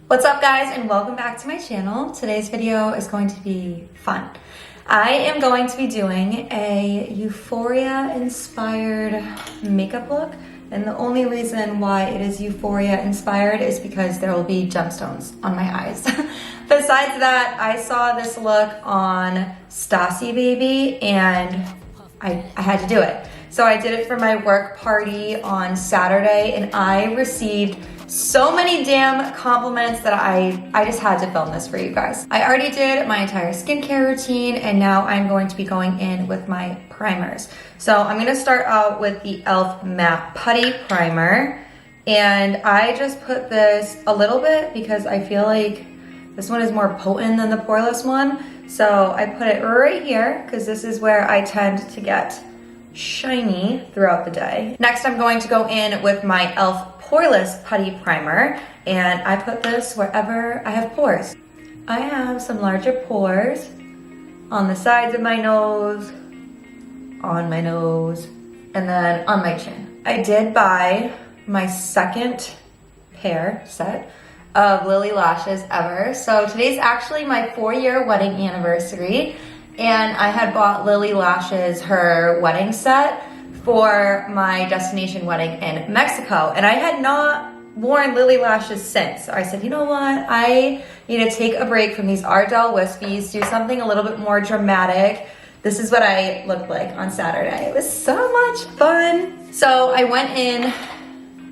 What's up guys, and welcome back to my channel. Today's video is going to be fun. I am going to be doing a Euphoria inspired makeup look, and the only reason why it is Euphoria inspired is because there will be gemstones on my eyes. Besides that, I saw this look on Stassi Baby and I had to do it. So I did it for my work party on Saturday and I received so many damn compliments that I just had to film this for you guys. I already did my entire skincare routine and now I'm going to be going in with my primers. So I'm gonna start out with the e.l.f. Matte Putty Primer. And I just put this a little bit because I feel like this one is more potent than the Poreless one. So I put it right here because this is where I tend to get shiny throughout the day. Next, I'm going to go in with my e.l.f. Poreless Putty Primer, and I put this wherever I have pores. I have some larger pores on the sides of my nose, on my nose, and then on my chin. I did buy my second set of Lily lashes ever. So today's actually my 4-year wedding anniversary, and I had bought Lily lashes her wedding set for my destination wedding in Mexico. And I had not worn Lily lashes since. So I said, you know what? I need to take a break from these Ardell wispies, do something a little bit more dramatic. This is what I looked like on Saturday. It was so much fun. So I went in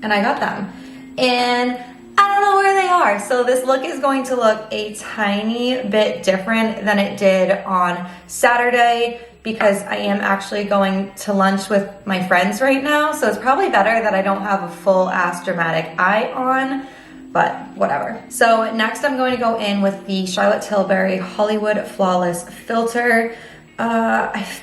and I got them. And I don't know where they are. So this look is going to look a tiny bit different than it did on Saturday because I am actually going to lunch with my friends right now. So it's probably better that I don't have a full ass dramatic eye on, but whatever. So next I'm going to go in with the Charlotte Tilbury Hollywood Flawless Filter.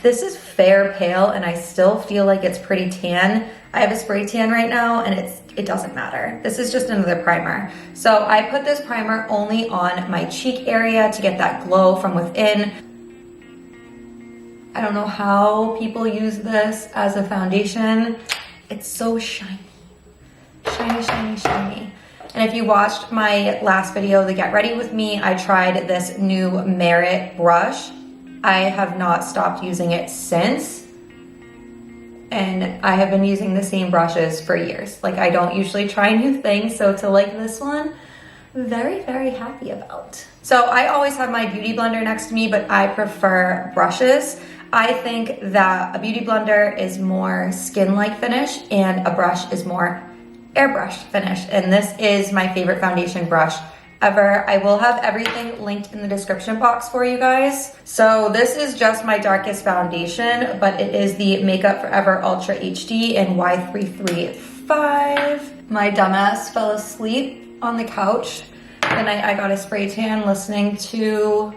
This is fair pale and I still feel like it's pretty tan. I have a spray tan right now and it doesn't matter. This is just another primer. So I put this primer only on my cheek area to get that glow from within. I don't know how people use this as a foundation. It's so shiny. Shiny, shiny, shiny. And if you watched my last video, the Get Ready With Me, I tried this new Merit brush. I have not stopped using it since. And I have been using the same brushes for years. Like, I don't usually try new things, so to like this one, very, very happy about. So I always have my beauty blender next to me, but I prefer brushes. I think that a beauty blender is more skin-like finish and a brush is more airbrush finish. And this is my favorite foundation brush ever. I will have everything linked in the description box for you guys. So this is just my darkest foundation, but it is the Makeup Forever Ultra HD in Y335. My dumbass fell asleep on the couch the night I got a spray tan listening to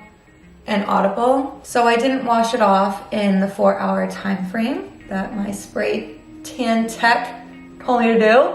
an Audible. So I didn't wash it off in the 4-hour time frame that my spray tan tech told me to do.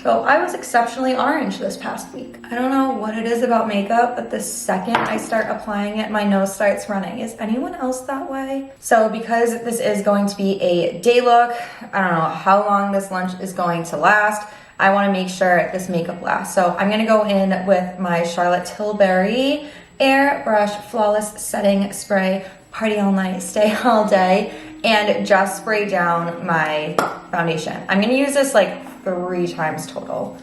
So I was exceptionally orange this past week. I don't know what it is about makeup, but the second I start applying it, my nose starts running. Is anyone else that way? So because this is going to be a day look, I don't know how long this lunch is going to last. I wanna make sure this makeup lasts. So I'm gonna go in with my Charlotte Tilbury Airbrush Flawless Setting Spray, party all night, stay all day, and just spray down my foundation. I'm gonna use this like 3 times total.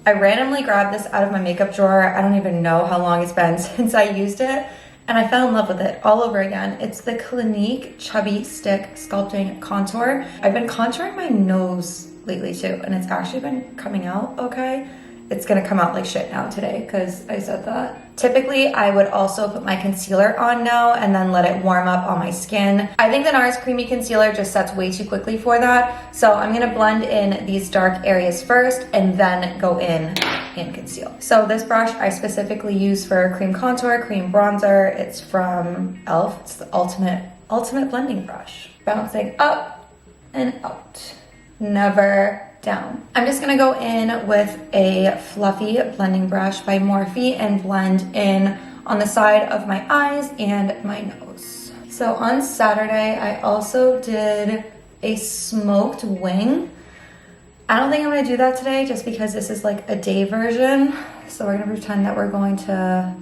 I randomly grabbed this out of my makeup drawer. I don't even know how long it's been since I used it, and I fell in love with it all over again. It's the Clinique Chubby Stick Sculpting Contour. I've been contouring my nose lately too, and it's actually been coming out okay. It's gonna come out like shit now today because I said that. Typically, I would also put my concealer on now and then let it warm up on my skin. I think the NARS Creamy Concealer just sets way too quickly for that. So I'm gonna blend in these dark areas first and then go in and conceal. So this brush I specifically use for cream contour, cream bronzer. It's from e.l.f. It's the ultimate blending brush. Bouncing up and out, never down. I'm just gonna go in with a fluffy blending brush by Morphe and blend in on the side of my eyes and my nose. So on Saturday, I also did a smoked wing. I don't think I'm gonna do that today just because this is like a day version. So we're gonna pretend that we're going to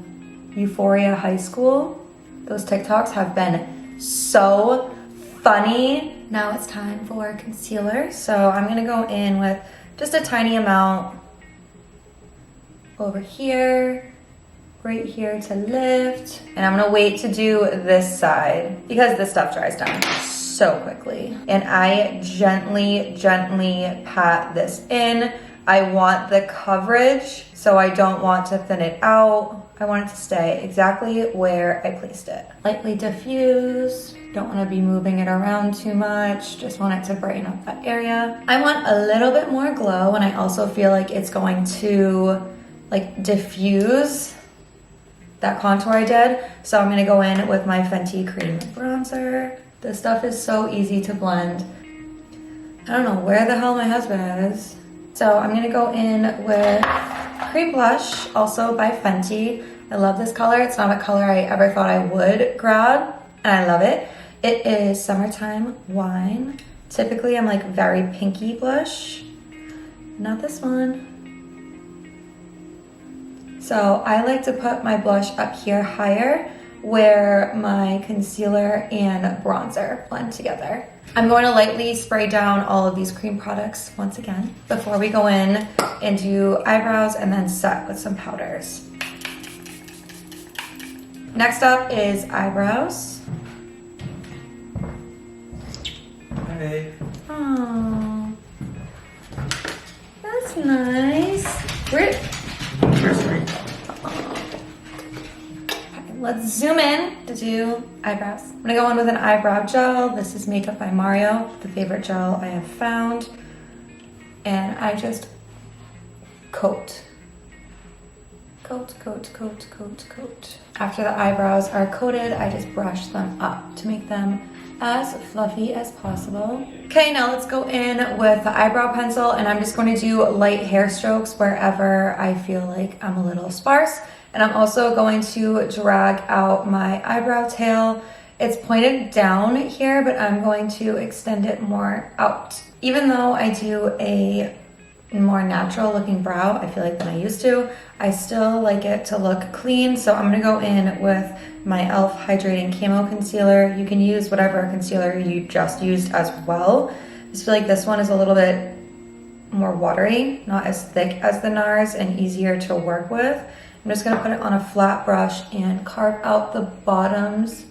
Euphoria High School. Those TikToks have been so funny. Now it's time for concealer. So I'm gonna go in with just a tiny amount over here, right here to lift. And I'm gonna wait to do this side because this stuff dries down so quickly. And I gently pat this in. I want the coverage, so I don't want to thin it out. I want it to stay exactly where I placed it. Lightly diffuse, don't want to be moving it around too much, just want it to brighten up that area. I want a little bit more glow, and I also feel like it's going to like diffuse that contour I did. So I'm gonna go in with my Fenty Creme bronzer. This stuff is so easy to blend. I don't know where the hell my husband is. So I'm gonna go in with Cream Blush, also by Fenty. I love this color. It's not a color I ever thought I would grab, and I love it. It is Summertime Wine. Typically I'm like very pinky blush. Not this one. So I like to put my blush up here higher where my concealer and bronzer blend together. I'm going to lightly spray down all of these cream products once again before we go in and do eyebrows and then set with some powders. Next up is eyebrows. Hey. Oh, that's nice. Here's green. Let's zoom in to do eyebrows. I'm gonna go in with an eyebrow gel. This is Makeup by Mario, the favorite gel I have found. And I just coat. Coat. After the eyebrows are coated, I just brush them up to make them as fluffy as possible. Okay, now let's go in with the eyebrow pencil, and I'm just going to do light hair strokes wherever I feel like I'm a little sparse. And I'm also going to drag out my eyebrow tail. It's pointed down here, but I'm going to extend it more out. Even though I do a more natural looking brow, I feel like than I used to, I still like it to look clean. So I'm gonna go in with my e.l.f. Hydrating Camo Concealer. You can use whatever concealer you just used as well. I just feel like this one is a little bit more watery, not as thick as the NARS, and easier to work with. I'm just gonna put it on a flat brush and carve out the bottoms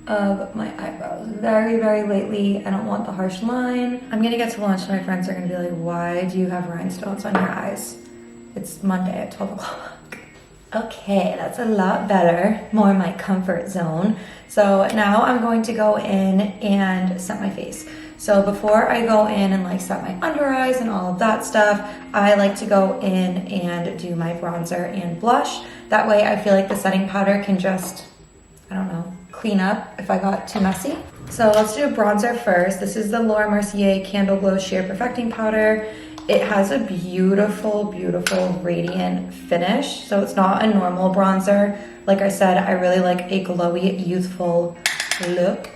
of my eyebrows very lightly. I don't want the harsh line. I'm gonna get to lunch and my friends are gonna be like, why do you have rhinestones on your eyes? It's Monday at 12 o'clock. Okay, that's a lot better, more my comfort zone. So now I'm going to go in and set my face. So before I go in and like set my under eyes and all of that stuff, I like to go in and do my bronzer and blush. That way I feel like the setting powder can just, I don't know, clean up if I got too messy. So let's do a bronzer first. This is the Laura Mercier Candle Glow Sheer Perfecting Powder. It has a beautiful radiant finish. So it's not a normal bronzer. Like I said, I really like a glowy, youthful look.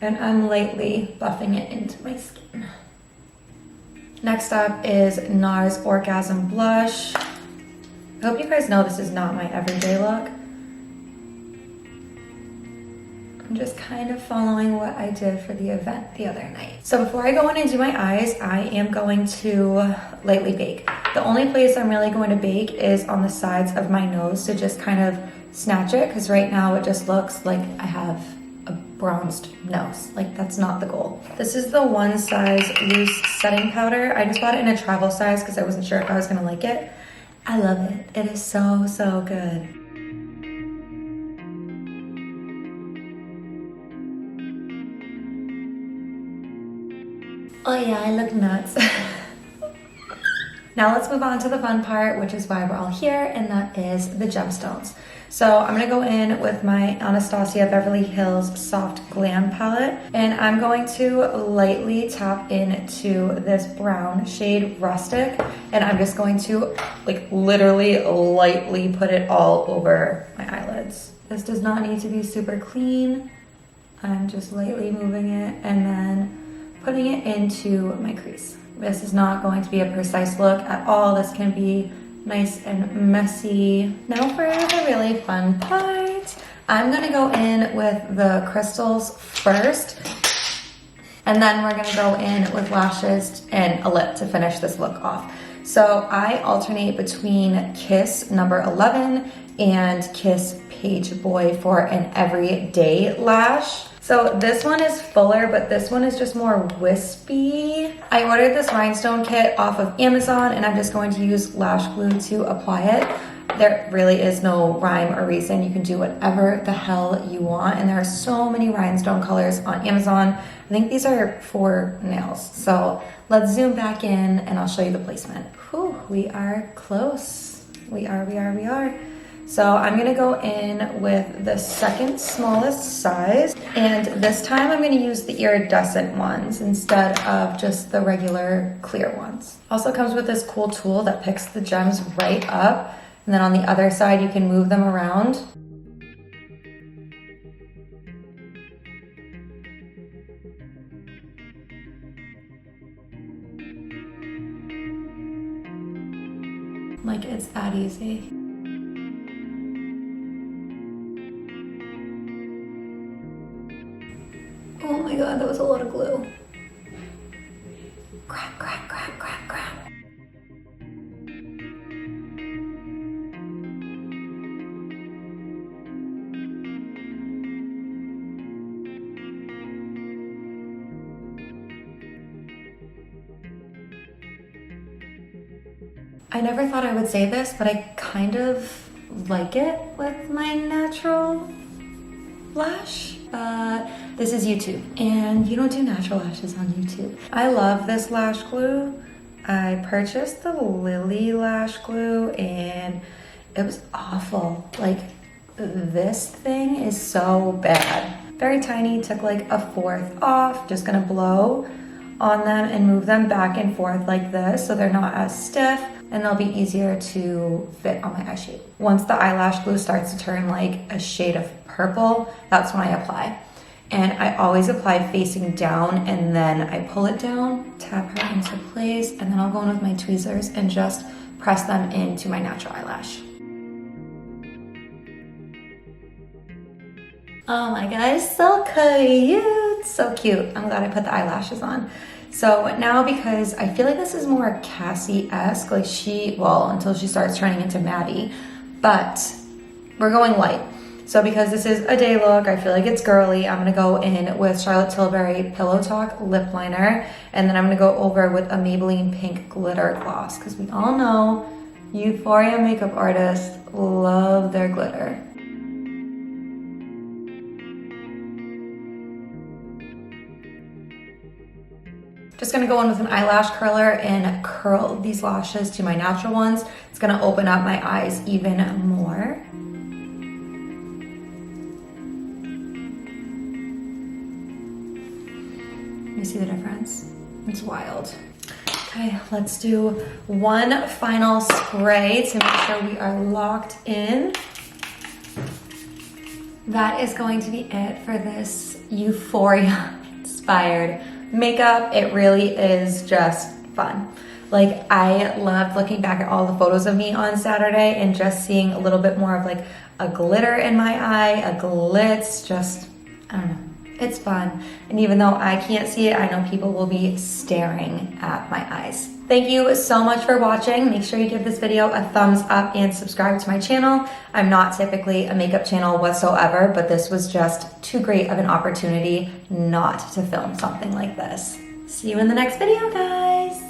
And I'm lightly buffing it into my skin. Next up is NARS Orgasm Blush. I hope you guys know this is not my everyday look. I'm just kind of following what I did for the event the other night. So before I go in and do my eyes, I am going to lightly bake. The only place I'm really going to bake is on the sides of my nose to just kind of snatch it, because right now it just looks like I have a bronzed nose. Like, that's not the goal. This is the One Size Loose Setting Powder. I just bought it in a travel size because I wasn't sure if I was gonna like it. I love it. It is so good. Oh yeah, I look nuts. Now let's move on to the fun part, which is why we're all here, and that is the gemstones. So I'm gonna go in with my Anastasia Beverly Hills Soft Glam palette, and I'm going to lightly tap into this brown shade Rustic, and I'm just going to like literally lightly put it all over my eyelids. This does not need to be super clean. I'm just lightly moving it and then putting it into my crease. This is not going to be a precise look at all. This can be nice and messy. Now for the really fun part. I'm gonna go in with the crystals first, and then we're gonna go in with lashes and a lip to finish this look off. So I alternate between Kiss number 11 and Kiss Page Boy for an everyday lash. So this one is fuller, but this one is just more wispy. I ordered this rhinestone kit off of Amazon, and I'm just going to use lash glue to apply it. There really is no rhyme or reason. You can do whatever the hell you want, and there are so many rhinestone colors on Amazon. I think these are for nails. So let's zoom back in and I'll show you the placement. Whew, we are close. We are. So I'm gonna go in with the second smallest size, and this time I'm gonna use the iridescent ones instead of just the regular clear ones. Also comes with this cool tool that picks the gems right up, and then on the other side you can move them around. Like, it's that easy. Oh my god, that was a lot of glue. Crap. I never thought I would say this, but I kind of like it with my natural lash. This is YouTube, and you don't do natural lashes on YouTube. I love this lash glue. I purchased the Lily lash glue, and it was awful. Like, this thing is so bad. Very tiny, took like 1/4 off. Just gonna blow on them and move them back and forth like this so they're not as stiff, and they'll be easier to fit on my eye shape. Once the eyelash glue starts to turn like a shade of purple, that's when I apply. And I always apply facing down, and then I pull it down, tap her into place, and then I'll go in with my tweezers and just press them into my natural eyelash. Oh my god, so cute, so cute. I'm glad I put the eyelashes on. So now, because I feel like this is more Cassie-esque, like until she starts turning into Maddie, but we're going light. So because this is a day look, I feel like it's girly, I'm gonna go in with Charlotte Tilbury Pillow Talk lip liner, and then I'm gonna go over with a Maybelline pink glitter gloss, because we all know Euphoria makeup artists love their glitter. Just gonna go in with an eyelash curler and curl these lashes to my natural ones. It's gonna open up my eyes even more. You see the difference? It's wild. Okay, let's do one final spray to make sure we are locked in. That is going to be it for this Euphoria inspired makeup. It really is just fun. Like, I loved looking back at all the photos of me on Saturday and just seeing a little bit more of like a glitter in my eye, a glitz, just, I don't know. It's fun. And even though I can't see it, I know people will be staring at my eyes. Thank you so much for watching. Make sure you give this video a thumbs up and subscribe to my channel. I'm not typically a makeup channel whatsoever, but this was just too great of an opportunity not to film something like this. See you in the next video, guys.